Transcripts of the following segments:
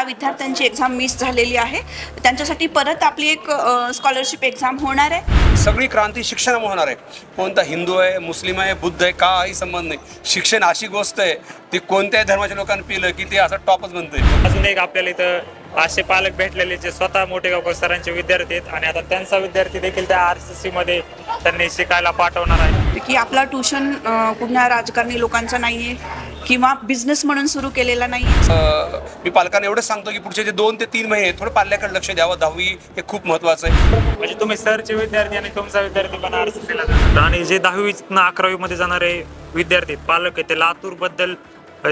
विद्यार्थ्यांची exam miss झालेली आहे त्यांच्यासाठी परत आपली एक स्कॉलरशिप एक्झाम होणार आहे। सगळी क्रांती शिक्षणामुळे होणार आहे। कोणता हिंदू आहे, मुस्लिम आहे, बुद्ध आहे, काही संबंध नाही। शिक्षण अशी गोष्ट आहे ती कोणत्याही धर्माच्या लोकांनी पिलं की ते असं टॉपच बनतंय। अजून एक आपल्याला इथं असे पालक भेटलेले जे स्वतः मोठेगावकर सरांचे विद्यार्थी आहेत आणि आता त्यांचा विद्यार्थी देखील त्या RCC मध्ये त्यांनी शिकायला पाठवणार आहे की आपला ट्युशन कुठल्या राजकारणी लोकांचा नाही आहे किंवा बिझनेस म्हणून सुरू केलेला नाही आहे। मी पालकांना एवढंच सांगतो की पुढचे जे 2 ते 3 महिने थोडं पाल्याकडे लक्ष द्यावं। 10वी हे खूप महत्त्वाचं आहे। म्हणजे तुम्ही सरचे विद्यार्थी आणि तुमचा विद्यार्थी पण RCC ला जातात आणि जे 10वी ना 11वी मध्ये जाणारे विद्यार्थी पालक आहेत ते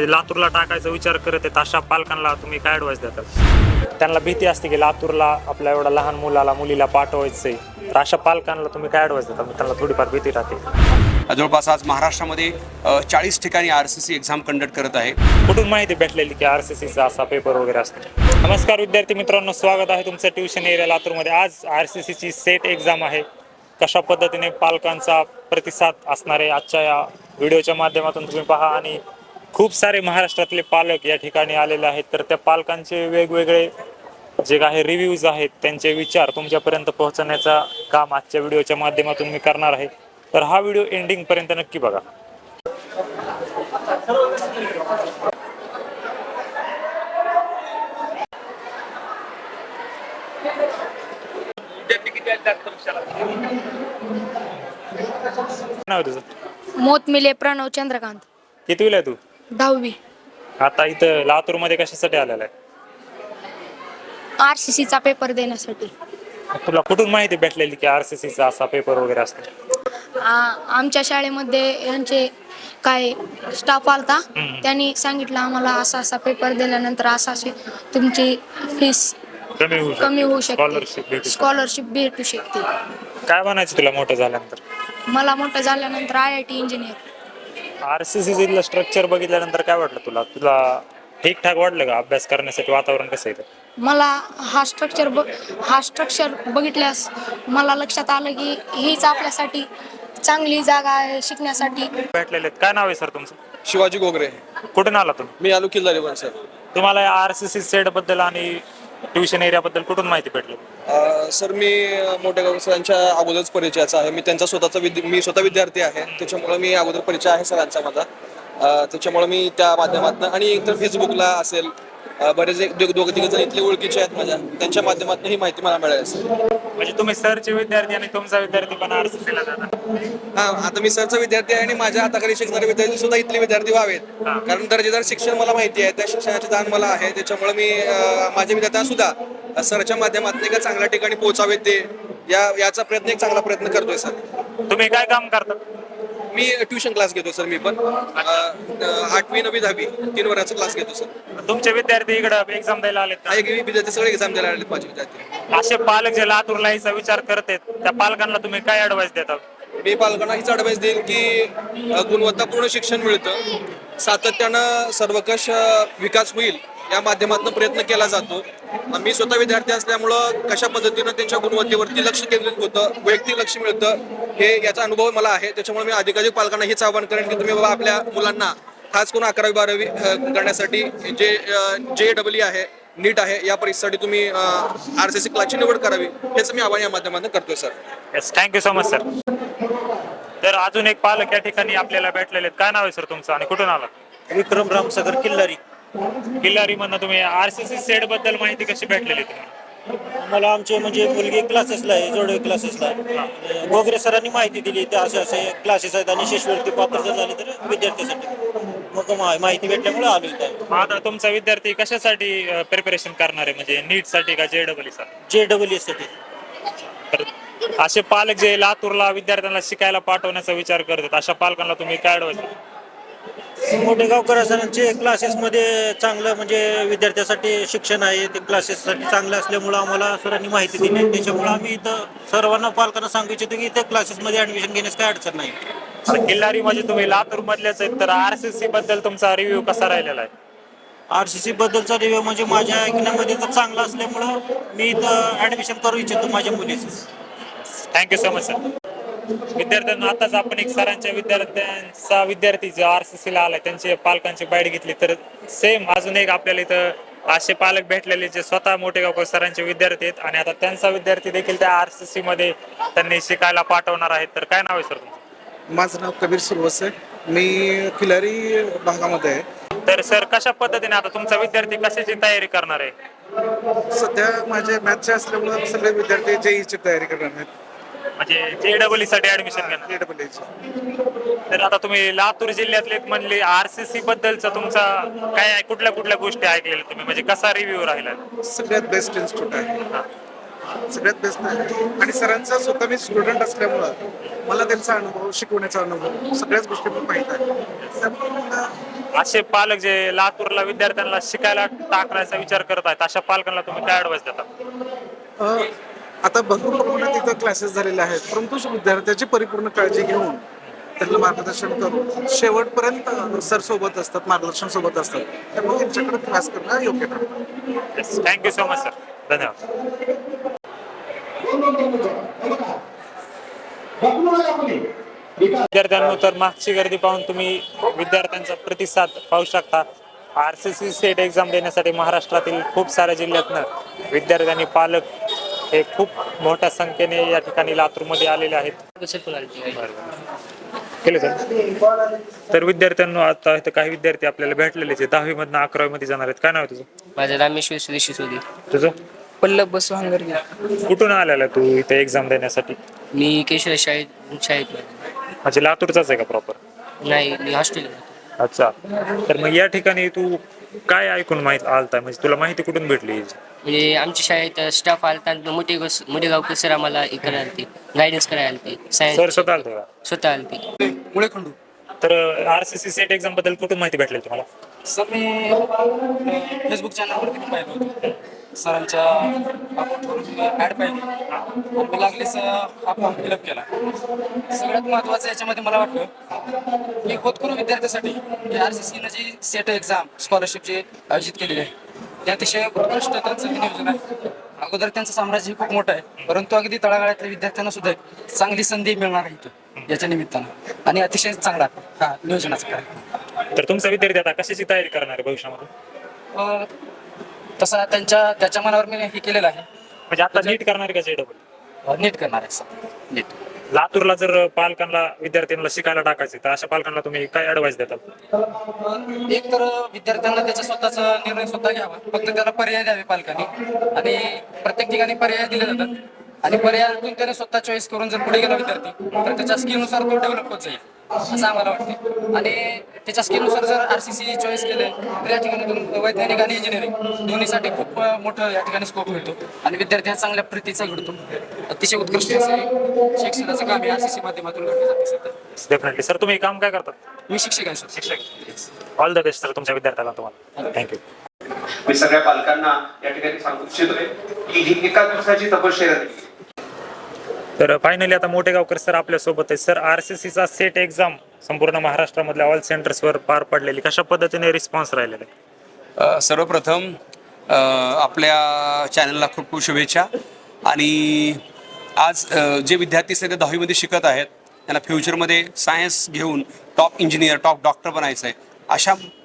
लातूरला टाकायचा विचार करत आहेत, अशा पालकांना तुम्ही काय ॲडवाइस देतात? त्यांना भीती असते की लातूरला आपल्या एवढा लहान मुलीला पाठवायचंय, तर अशा पालकांना तुम्ही काय ॲडवाइस देता? त्यांना थोडीफार भीती राहते। जवळपास आज महाराष्ट्रामध्ये 40 ठिकाणी RCC एक्झाम कंडक्ट करत आहे। कुठून माहिती भेटलेली की RCCचा असा पेपर वगैरे असतो? नमस्कार विद्यार्थी मित्रांनो, स्वागत आहे तुमचं ट्युशन एरिया लातूरमध्ये। आज RCCची सेट एक्झाम आहे। कशा पद्धतीने पालकांचा प्रतिसाद असणार आहे आजच्या या व्हिडिओच्या माध्यमातून तुम्ही पहा। आणि खूप सारे महाराष्ट्रातले पालक या ठिकाणी आलेले आहेत, तर त्या पालकांचे वेगवेगळे जे काही रिव्ह्यूज आहेत त्यांचे विचार तुमच्यापर्यंत पोहोचवण्याचा काम आजच्या व्हिडिओच्या माध्यमातून मी करणार आहे। तर हा व्हिडिओ एंडिंग पर्यंत नक्की बघा। नाव तुझं? मोतमिले प्रणव चंद्रकांत, कितवीला आहे तू? 10वी। आता इथं लातूरमध्ये कशासाठी आलेला आहे? RCCचा पेपर देण्यासाठी। तुला कुठून माहिती भेटलेली की RCCचा असा पेपर वगैरे असतो? आमच्या शाळेमध्ये यांचे काय स्टाफ आलता, त्यांनी सांगितलं आम्हाला असा असा पेपर दिल्यानंतर अशी तुमची फीस कमी होऊ शकते, स्कॉलरशिप भेटू शकते। काय बनायचं तुला मोठं झाल्यानंतर? मला मोठं झाल्यानंतर IIT इंजिनियर। RCCचं स्ट्रक्चर बघितल्यानंतर काय वाटलं तुला ठीकठाक वाटलं का? अभ्यास करण्यासाठी वातावरण कसं आहे? मला हा स्ट्रक्चर बघितल्यास मला लक्षात आलं की हीच आपल्यासाठी चांगली जागा आहे शिकण्यासाठी। भेटलेले काय नाव आहे सर तुमचं? शिवाजी गोगरे। कुठून आला तुम्ही? मी आलो किल्लारीवर सर। तुम्हाला RCC सेट बद्दल आणि ट्युशन एरिया बद्दल कुठून माहिती भेटली? सर मी मोठेगाव सरांच्या अगोदरच परिचयाचा आहे। मी त्यांचा मी स्वतः विद्यार्थी आहे, त्याच्यामुळे मी अगोदर परिचय आहे सरांचा माझा। त्याच्यामुळे मी त्या माध्यमातून आणि एकतर फेसबुकला असेल बरेच दोघं तिघ जण इथले ओळखीचे आहेत माझ्या, त्यांच्या माध्यमातून ही माहिती मला मिळाली असेल। म्हणजे तुम्ही सरचे विद्यार्थी आणि तुमचा विद्यार्थी पण RCC ला जातात? आता मी सरचा विद्यार्थी आहे आणि माझ्या हाताखाली शिकणारे विद्यार्थी सुद्धा इथले विद्यार्थी व्हावेत, कारण दर्जेदार शिक्षण मला माहिती आहे, त्या शिक्षणाची जाण मला आहे। त्याच्यामुळे मी माझ्या विद्यार्थ्यांना सुद्धा सरच्या माध्यमातून एका चांगल्या ठिकाणी पोहोचावेत ते याचा प्रयत्न, एक चांगला प्रयत्न करतोय सर। तुम्ही काय काम करता? मी ट्युशन क्लास घेतो सर। मी पण 8वी 9वी 10वी 3 वर्षाचा क्लास घेतो सर। तुमचे विद्यार्थी इकडे एक्झाम द्यायला आलेत का? विद्यार्थी सगळे एक्झाम द्यायला आले माझे विद्यार्थी। असे पालक जे लातूरला यायचा विचार करतात त्या पालकांना तुम्ही काय ॲडवाइस देतात? मी पालकांना हीच ॲडवाइस देईन की गुणवत्तापूर्ण शिक्षण मिळतं, सातत्यानं सर्वकष विकास होईल या माध्यमातून प्रयत्न केला जातो। मी स्वतः विद्यार्थी असल्यामुळं कशा पद्धतीनं त्यांच्या गुणवत्तेवरती लक्ष केंद्रित होतं, वैयक्तिक लक्ष मिळतं, हे याचा अनुभव मला आहे। त्याच्यामुळे मी अधिकाधिक पालकांना हेच आवाहन करेन की तुम्ही बाबा आपल्या मुलांना खास करून 11वी 12वी करण्यासाठी जे JEE आहे, नीट आहे, या परीक्षेसाठी तुम्ही RCC क्लासची निवड करावी, हेच मी आवाहन या माध्यमातून करतोय sir. Yes, thank you so much sir. तर अजून एक पालक या ठिकाणी आपल्याला भेटलेले आहेत। काय नाव आहे सर तुमचं आणि कुठून आला? विक्रम रामसागर किल्लारी। किल्लारी मधनं तुम्ही RCC सेट बद्दल माहिती कशी भेटलेली तुम्हाला? मला आमचे म्हणजे मुलगी क्लासेसला आहे, जोडवे क्लासेसला आहे। गोगरे सरांनी माहिती दिली ते असे असे क्लासेस आहेत आणि शिष्यवृत्ती पात्र जर झाली तर विद्यार्थ्यासाठी मग माहिती भेटल्यामुळे आलो इथं। आता तुमचा विद्यार्थी कशासाठी प्रिपरेशन करणार आहे, म्हणजे नीट साठी का JEE साठी? JEE साठी। तर असे पालक जे लातूरला विद्यार्थ्यांना शिकायला पाठवण्याचा विचार करतात अशा पालकांना तुम्ही काय ॲडवाइस देता? मोठेगावकर सरांचे क्लासेसमध्ये चांगलं म्हणजे विद्यार्थ्यासाठी शिक्षण आहे, ते क्लासेससाठी चांगलं असल्यामुळं आम्हाला सरांनी माहिती दिली। त्याच्यामुळे आम्ही इथं सर्वांना पालकांना सांगू इच्छितो की इथे क्लासेसमध्ये ॲडमिशन घेण्यास काय अडचण नाही। किल्लारी म्हणजे तुम्ही लातूर मधलेच आहेत, तर RCC बद्दल तुमचा रिव्ह्यू कसा राहिलेला आहे? RCC बद्दलचा रिव्ह्यू म्हणजे माझ्या ऐकण्यामध्ये तर चांगला असल्यामुळं मी इथं ॲडमिशन करू इच्छितो माझ्या मुलीचं। Thank you so much sir. विद्यार्थ्यांना आताच आपण एक सरांच्या विद्यार्थी जो RCC ला आलाय त्यांचे पालकांची बाईट घेतली, तर सेम अजून एक आपल्याला इथं असे पालक भेटलेले जे स्वतः मोठेगावकर सरांचे विद्यार्थी आहेत आणि आता त्यांचा विद्यार्थी देखील त्या RCC मध्ये त्यांनी शिकायला पाठवणार आहेत. तर काय नाव आहे सर तुमचं? माझं नाव कबीर सुरवस आहे. मी खिलारी भागामध्ये आहे. तर सर कशा पद्धतीने आता तुमचा विद्यार्थी कशाची तयारी करणार आहे? सध्या माझे मॅथचे असल्यामुळे सगळे विद्यार्थी JEE तयारी करणार आहेत. म्हणजे JEE साठी ऍडमिशन घेणार. JEE. तर आता तुम्ही लातूर जिल्ह्यातले म्हणले RCC बद्दलचा तुमचा काय आहे, कुठल्या कुठल्या गोष्टी ऐकलेल्या तुम्ही, म्हणजे कसा रिव्ह्यू राहिला? सगळ्यात बेस्ट इन्स्टिट्यूट आहे. सगळ्यात बेस्ट आहे आणि सरांचा स्वतः मी स्टुडंट असल्यामुळं मला त्यांचा अनुभव, शिकवण्याचा अनुभव सगळ्याच गोष्टी पण माहीत आहे. त्यामुळे मला असे पालक जे लातूरला विद्यार्थ्यांना शिकायला टाकण्याचा विचार करत आहेत अशा पालकांना तुम्ही काय ऍडवाइस देता? आता भरपूर प्रमाणात इथं क्लासेस झालेले आहेत, परंतु विद्यार्थ्याची परिपूर्ण काळजी घेऊन त्यांना मार्गदर्शन करून शेवटपर्यंत सर सोबत असतात, मार्गदर्शन सोबत असतात. त्यामुळे त्यांच्याकडे क्लास करणं योग्य ठरतं. Thank you so much sir. धन्यवाद. विद्यार्थ्यांनो, तर मागची गर्दी पाहून तुम्ही विद्यार्थ्यांचा प्रतिसाद पाहू शकता. RCC सेट एक्झाम देण्यासाठी महाराष्ट्रातील खूप साऱ्या जिल्ह्यातनं विद्यार्थ्यांनी पालक हे खूप मोठ्या संख्येने या ठिकाणी लातूरमध्ये आलेले आहेत. केले सर. तर विद्यार्थ्यांनो, आता इथं काही विद्यार्थी आपल्याला भेटलेले आहेत 10वी मधनं 11वी मध्ये जाणार आहेत. काय नाव आहे तुझं? माझं रामेश्वर सुदेश सिसोदी. तुझं? पल्लव बसू हंगरगी. कुठून आलेला तू इथे एक्झाम देण्यासाठी? मी केशव शाळेत म्हणजे लातूरचाच आहे का प्रॉपर? नाही, मी हॉस्टेल. अच्छा. तर मग या ठिकाणी तू काय ऐकून माहिती आलता, म्हणजे तुला माहिती कुठून भेटली? म्हणजे आमच्या शाळेत स्टाफ आलता, मोठेगावकर सर आम्हाला हे करायला आलते, गायडन्स करायला आलते. सर स्वतः आलते का? स्वतः आलते. मुळे खंडू. तर RCC सेट एक्झाम बद्दल कुठून माहिती भेटली तुम्हाला? सर मी फेसबुक चॅनलवरती पाहिलं होतं सरांच्या अकाउंटवरून ॲड पाहिली आणि लागलीच हा फॉर्म फिलअप केला. सगळ्यात महत्त्वाचं याच्यामध्ये मला वाटलं की होतकरू विद्यार्थ्यासाठी RCCनं जी सेट एक्झाम स्कॉलरशिप जे आयोजित केलेली आहे ते अतिशय उत्कृष्ट त्यांचं हे नियोजन आहे. अगोदर त्यांचं साम्राज्य हे खूप मोठं आहे, परंतु अगदी तळागाळातल्या विद्यार्थ्यांना सुद्धा एक चांगली संधी मिळणार आहे इथं याच्या निमित्तानं आणि अतिशय चांगला हा नियोजनाचा कार्यक्रम. तर तुमचा विद्यार्थी आता कशाची तयारी करणार आहे भविष्यामध्ये? तसा त्याच्या मनावर मी हे केलेलं आहे. म्हणजे आता नीट करणार आहे का JEE? नीट करणार आहे सर. नीट. लातूरला जर पालकांना विद्यार्थ्यांना शिकायला टाकायचं तर अशा पालकांना तुम्ही काय ऍडवाइस देतात? एक तर विद्यार्थ्यांना त्याचा स्वतःचा निर्णय स्वतः घ्यावा, फक्त त्याला पर्याय द्यावे पालकांनी. आणि प्रत्येक ठिकाणी पर्याय दिले जातात आणि पर्यायातून त्याने स्वतः चॉईस करून जर पुढे गेला विद्यार्थी तर त्याच्या स्किलनुसार तो डेव्हलप होत जाईल असं आम्हाला वाटते. आणि त्याच्या स्किलनुसार जर RCC चॉईस केले तर या ठिकाणी वैज्ञानिक आणि इंजिनिअरिंग दोन्हीसाठी खूप मोठं या ठिकाणी स्कोप मिळतो आणि विद्यार्थी हा चांगल्या प्रतीचा घडतो. अतिशय उत्कृष्ट शिक्षणाचं काम RCC माध्यमातून घडलं जाते सध्या. डेफिनेटली. सर, तुम्ही काम काय करतात? मी शिक्षक आहे सर. शिक्षक. ऑल द बेस्ट सर तुमच्या विद्यार्थ्याला. तुम्हाला थँक्यू. मी सगळ्या पालकांना या ठिकाणी सांगू इच्छितोय की ही एका दिवसाची तपश्चर्या नाही. तर फायनली आता मोठेगावकर सर आपल्या सोबत आहे. सर, RCCचा सेट एक्झाम संपूर्ण महाराष्ट्रामधल्या ऑल सेंटर्सवर पार पडलेली, कशा पद्धतीने रिस्पॉन्स राहिलेला आहे? सर्वप्रथम आपल्या चॅनलला खूप खूप शुभेच्छा. आणि आज जे विद्यार्थी सध्या 10वी मध्ये शिकत आहेत त्यांना फ्युचरमध्ये सायन्स घेऊन टॉप इंजिनियर, टॉप डॉक्टर बनायचं आहे,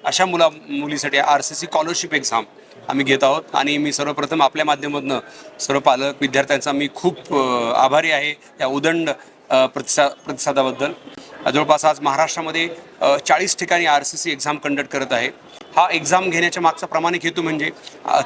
अशा मुलीसाठी RCC स्कॉलरशिप एक्झाम आम्ही घेत आहोत. आणि मी सर्वप्रथम आपल्या माध्यमातून सर्व पालक विद्यार्थ्यांचा मी खूप आभारी आहे या उदंड प्रतिसादाबद्दल. जवळपास आज महाराष्ट्रामध्ये 40 ठिकाणी RCC एक्झाम कंडक्ट करत आहे. हा एक्झाम घेण्याच्या मागचा प्रामाणिक हेतू म्हणजे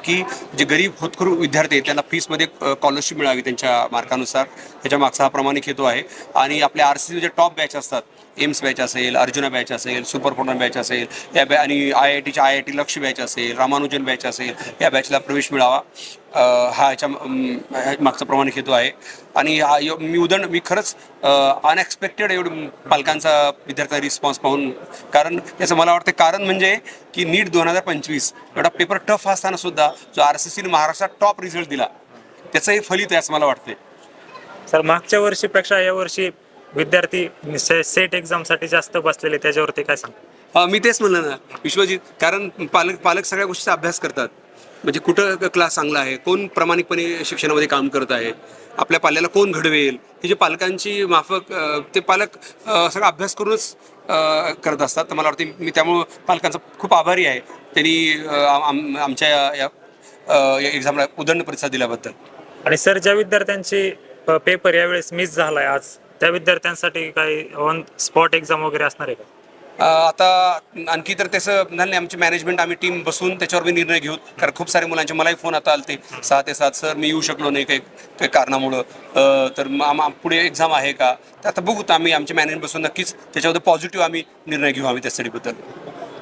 की जे गरीब होतकरू विद्यार्थी आहेत त्यांना फीसमध्ये स्कॉलरशिप मिळावी त्यांच्या मार्कानुसार, ह्याच्या मागचा हा प्रामाणिक हेतू आहे. आणि आपल्या RCC जे टॉप बॅच असतात, एम्स बॅच असेल, अर्जुना बॅच असेल, सुपर फोर्टन बॅच असेल, या आणि IITच्या IIT लक्ष्य बॅच असेल, रामानुजन बॅच असेल, या बॅचला प्रवेश मिळावा हा ह्याच्या मागचा प्रामाणिक हेतू आहे. आणि मी खरंच अनएक्सपेक्टेड एवढं पालकांचा विद्यार्थ्यांचा रिस्पॉन्स पाहून, कारण याचं मला वाटतं कारण म्हणजे की नीट 2025 एवढा पेपर टफ असताना सुद्धा जो RCCने महाराष्ट्रात टॉप रिझल्ट दिला त्याचं हे फलित आहे असं मला वाटते. सर, मागच्या वर्षीपेक्षा यावर्षी विद्यार्थी सेट एक्झामसाठी जास्त बसलेले, त्याच्यावरती काय सांग? मी तेच म्हणलं ना विश्वजित, कारण पालक सगळ्या गोष्टीचा अभ्यास करतात. म्हणजे कुठं क्लास चांगला आहे, कोण प्रामाणिकपणे शिक्षणामध्ये काम करत आहे, आपल्या पाल्याला कोण घडवेल, ही जी पालकांची माफक ते पालक सगळा अभ्यास करूनच करत असतात. तर मला वाटतं मी त्यामुळं पालकांचा खूप आभारी आहे, त्यांनी आमच्या या एक्झामला उदंड प्रतिसाद दिल्याबद्दल. आणि सर, ज्या विद्यार्थ्यांचे पेपर यावेळेस मिस झालाय आज, त्या विद्यार्थ्यांसाठी काही ऑन स्पॉट एक्झाम वगैरे असणार आहे का? आता आणखी तर त्याचं झालं नाही. आमची मॅनेजमेंट, आम्ही टीम बसून त्याच्यावर मी निर्णय घेऊ. कारण खूप सारे मुलांचे मलाही फोन आता आले ते 6 ते 7 सर मी येऊ शकलो नाही काही कारणामुळं, तर पुढे एक्झाम आहे का, तर आता बघू. आम्ही आमच्या मॅनेजमेंट बसून नक्कीच त्याच्यावर पॉझिटिव्ह आम्ही निर्णय घेऊ आम्ही त्या स्टडीबद्दल.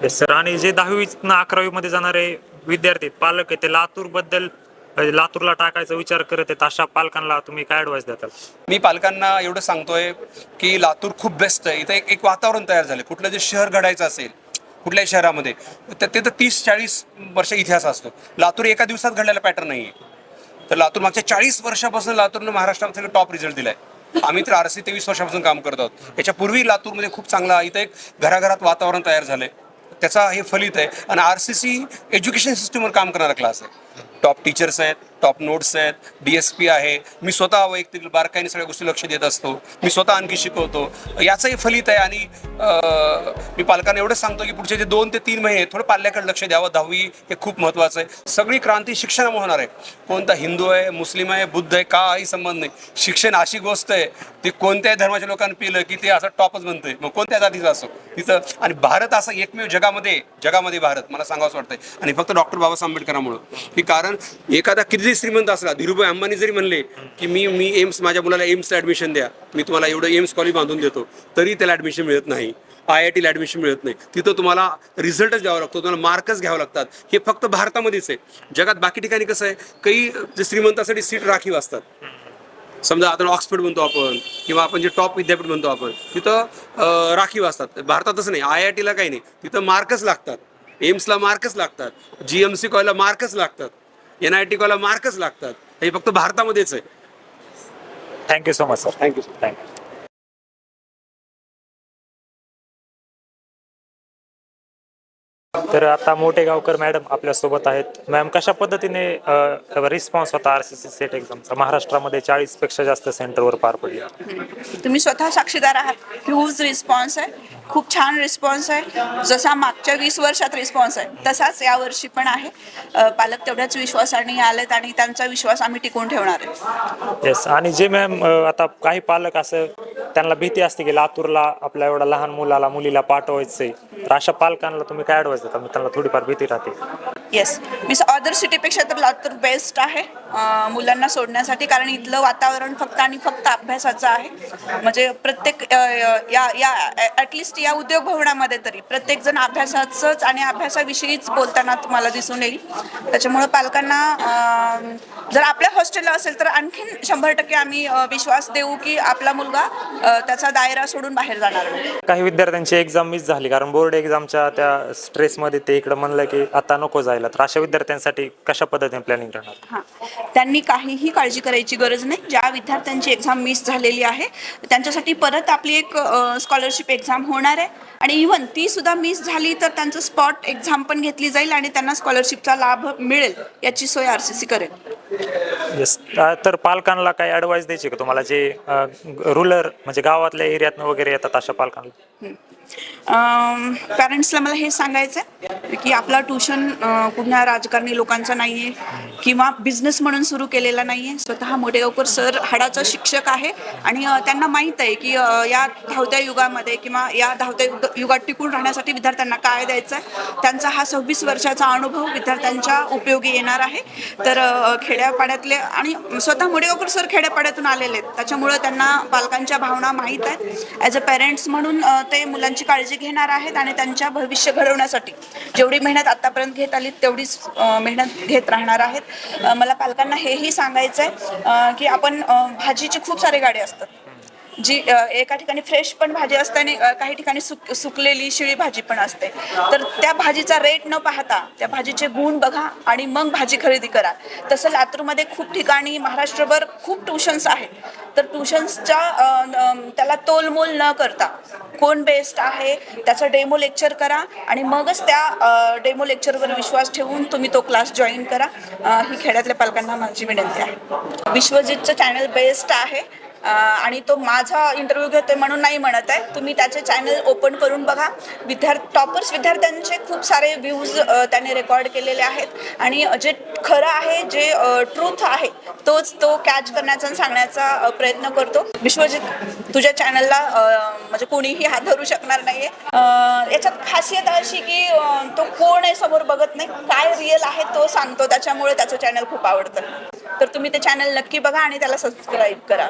Yes sir. आणि जे 10वी 11वी मध्ये जाणारे विद्यार्थी पालक आहेत, ते लातूरला टाकायचा विचार करत आहेत, अशा पालकांना तुम्ही काय ॲडवाइस देताल? मी पालकांना एवढं सांगतोय की लातूर खूप बेस्ट आहे. इथं एक वातावरण तयार झालं. कुठलं जे शहर घडायचं असेल कुठल्याही शहरामध्ये, तर ते तर 30-40 वर्ष इतिहास असतो. लातूर एका दिवसात घडलेला पॅटर्न नाही आहे. तर लातूर मागच्या 40 वर्षापासून लातूरनं महाराष्ट्रात सगळं टॉप रिझल्ट दिलाय. आम्ही तर RC 23 वर्षापासून काम करत आहोत. याच्यापूर्वी लातूरमध्ये खूप चांगला इथं एक घराघरात वातावरण तयार झालंय. त्याचा हे फलित आहे. आणि RCC एज्युकेशन सिस्टीमवर काम करणारा क्लास आहे. टॉप टीचर्स आहेत, टॉप नोट्स आहेत, DSP आहे. मी स्वतः वैयक्तिक बारकाईने सगळ्या गोष्टी लक्ष देत असतो. मी स्वतः आणखी शिकवतो. याचंही फलित आहे. आणि मी पालकांना एवढंच सांगतो की पुढचे जे 2 ते 3 महिने थोडं पाल्याकडे लक्ष द्यावं. 10वी हे खूप महत्त्वाचं आहे. सगळी क्रांती शिक्षणामुळे होणार आहे. कोणता हिंदू आहे, मुस्लिम आहे, बुद्ध आहे, काही संबंध नाही. शिक्षण अशी गोष्ट आहे ती कोणत्याही धर्माच्या लोकांनी पिलं की ते असं टॉपच बनतंय, मग कोणत्या जातीचं असो तिथं. आणि भारत असं एकमेव जगामध्ये भारत मला सांगावंसं वाटतंय. आणि फक्त डॉक्टर बाबासाहेब आंबेडकरांमुळं की कारण एखादा किती श्रीमंत असला, धीरूभाई अंबानी जरी म्हणले की मी एम्स, माझ्या मुलाला एम्सला ॲडमिशन द्या, मी तुम्हाला एवढं एम्स कॉलेज बांधून देतो, तरी त्याला ॲडमिशन मिळत नाही. IITला ॲडमिशन मिळत नाही. तिथं तुम्हाला रिझल्टच द्यावा लागतो, तुम्हाला मार्कच घ्यावं लागतात. हे फक्त भारतामध्येच आहे. जगात बाकी ठिकाणी कसं आहे, काही जे श्रीमंतासाठी सीट राखीव असतात. समजा आपण ऑक्सफर्ड म्हणतो आपण, किंवा आपण जे टॉप विद्यापीठ म्हणतो आपण, तिथं राखीव असतात. भारतात तसं नाही. IITला काही नाही, तिथं मार्कच लागतात. एम्सला मार्कच लागतात, GMC कॉलेजला मार्कच लागतात, NIT कॉलेजला मार्कच लागतात. हे फक्त भारतामध्येच आहे. Thank you so much sir. Thank you. तर आता मोठेगावकर मॅडम आपल्या सोबत आहेत. मॅम, कशा पद्धतीने रिस्पॉन्स होता RCC सेट एक्झामचा? महाराष्ट्रामध्ये 40 पेक्षा जास्त सेंटरवर पार पडले. तुम्ही स्वतः साक्षीदार आहात. ह्यूज रिस्पॉन्स आहे, खूप छान रिस्पॉन्स आहे. जसा मागच्या 20 वर्षात रिस्पॉन्स आहे तसाच यावर्षी पण आहे. पालक तेवढ्याच विश्वासाने आलेत आणि त्यांचा विश्वास आम्ही टिकवून ठेवणार आहे. येस. आणि जे मॅम, आता काही पालक असं त्यांना भीती असते की लातूरला आपल्या एवढा लहान मुलीला पाठवायचंय, तर अशा पालकांना तुम्ही काय ॲडवाइस देता? त्यांना थोडीफार भीती राहते. येस, मी अदर सिटीपेक्षा तर लातूर बेस्ट आहे मुलांना सोडण्यासाठी. कारण इथलं वातावरण फक्त आणि फक्त अभ्यासाचं आहे. म्हणजे प्रत्येक ॲटलिस्ट या उद्योग भवनामध्ये तरी प्रत्येक जण अभ्यासाचंच आणि अभ्यासाविषयीच बोलताना तुम्हाला दिसून येईल. त्याच्यामुळं पालकांना जर आपल्या हॉस्टेलला असेल तर आणखीन 100% आम्ही विश्वास देऊ की आपला मुलगा त्याचा दायरा सोडून बाहेर जाणार नाही. काही विद्यार्थ्यांची एक्झाम मिस झाली कारण बोर्ड एक्झामच्या त्या स्ट्रेसमध्ये ते इकडं म्हणलं की आता नको जायला, तर अशा विद्यार्थ्यांसाठी कशा पद्धतीने प्लॅनिंग राहणार? हां, त्यांनी काहीही काळजी करायची गरज नाही. ज्या विद्यार्थ्यांची एक्झाम मिस झालेली आहे त्यांच्यासाठी परत आपली एक स्कॉलरशिप एक्झाम होणार आहे. आणि इव्हन ती सुद्धा मिस झाली तर त्यांचं स्पॉट एक्झाम पण घेतली जाईल आणि त्यांना स्कॉलरशिपचा लाभ मिळेल याची सोय RCC करेल. येस. तर पालकांना काही ॲडवाइस द्यायची का तुम्हाला, जे रुरल म्हणजे गावातल्या एरियातनं वगैरे येतात अशा पालकांना? पॅरेंट्सला मला हे सांगायचं आहे की आपला ट्युशन कुठल्या राजकारणी लोकांचा नाही आहे किंवा बिझनेस म्हणून सुरू केलेला नाही आहे. स्वतः मोठेगावकर सर हाडाचा शिक्षक आहे आणि त्यांना माहीत आहे की या धावत्या युगामध्ये किंवा या धावत्या युगात टिकून राहण्यासाठी विद्यार्थ्यांना काय द्यायचं आहे. त्यांचा हा 26 वर्षाचा अनुभव विद्यार्थ्यांच्या उपयोगी येणार आहे. तर खेड्यापाड्यातले आणि स्वतः मोठेगावकर सर खेड्यापाड्यातून आलेले आहेत, त्याच्यामुळं त्यांना पालकांच्या भावना माहीत आहेत. ॲज अ पेरेंट्स म्हणून ते मुलांची काळजी घेणार आहेत आणि त्यांच्या भविष्य घडवण्यासाठी जेवढी मेहनत आतापर्यंत घेत आली तेवढीच मेहनत घेत राहणार आहेत. मला पालकांना हेही सांगायचं आहे की आपण भाजीची खूप सारे गाडी असतात. जी एका ठिकाणी फ्रेश पण भाजी असते आणि काही ठिकाणी सुकलेली शिळी भाजी पण असते. तर त्या भाजीचा रेट न पाहता त्या भाजीचे गुण बघा आणि मग भाजी खरेदी करा. तसं लातूरमध्ये खूप ठिकाणी महाराष्ट्रभर खूप ट्युशन्स आहेत. तर ट्युशन्सच्या त्याला तोलमोल न करता कोण बेस्ट आहे त्याचं डेमो लेक्चर करा आणि मगच त्या डेमो लेक्चरवर विश्वास ठेवून तुम्ही तो क्लास जॉईन करा. ही खेड्यातल्या पालकांना माझी विनंती आहे. विश्वजितचं चॅनल बेस्ट आहे आणि तो माझा इंटरव्ह्यू घेतोय म्हणून नाही म्हणत आहे. तुम्ही त्याचे चॅनल ओपन करून बघा. टॉपर्स विद्यार्थ्यांचे खूप सारे व्ह्यूज त्याने रेकॉर्ड केलेले आहेत आणि जे खरं आहे, जे ट्रूथ आहे तोच तो कॅच करण्याचा आणि सांगण्याचा प्रयत्न करतो. विश्वजित, तुझ्या चॅनलला म्हणजे कोणीही हात धरू शकणार नाहीये. याच्यात खासियत अशी की तो कोण आहे समोर बघत नाही, काय रिअल आहे तो सांगतो. त्याच्यामुळे त्याचं चॅनल खूप आवडतं. तर तुम्ही ते चॅनल नक्की बघा आणि त्याला सबस्क्राईब करा.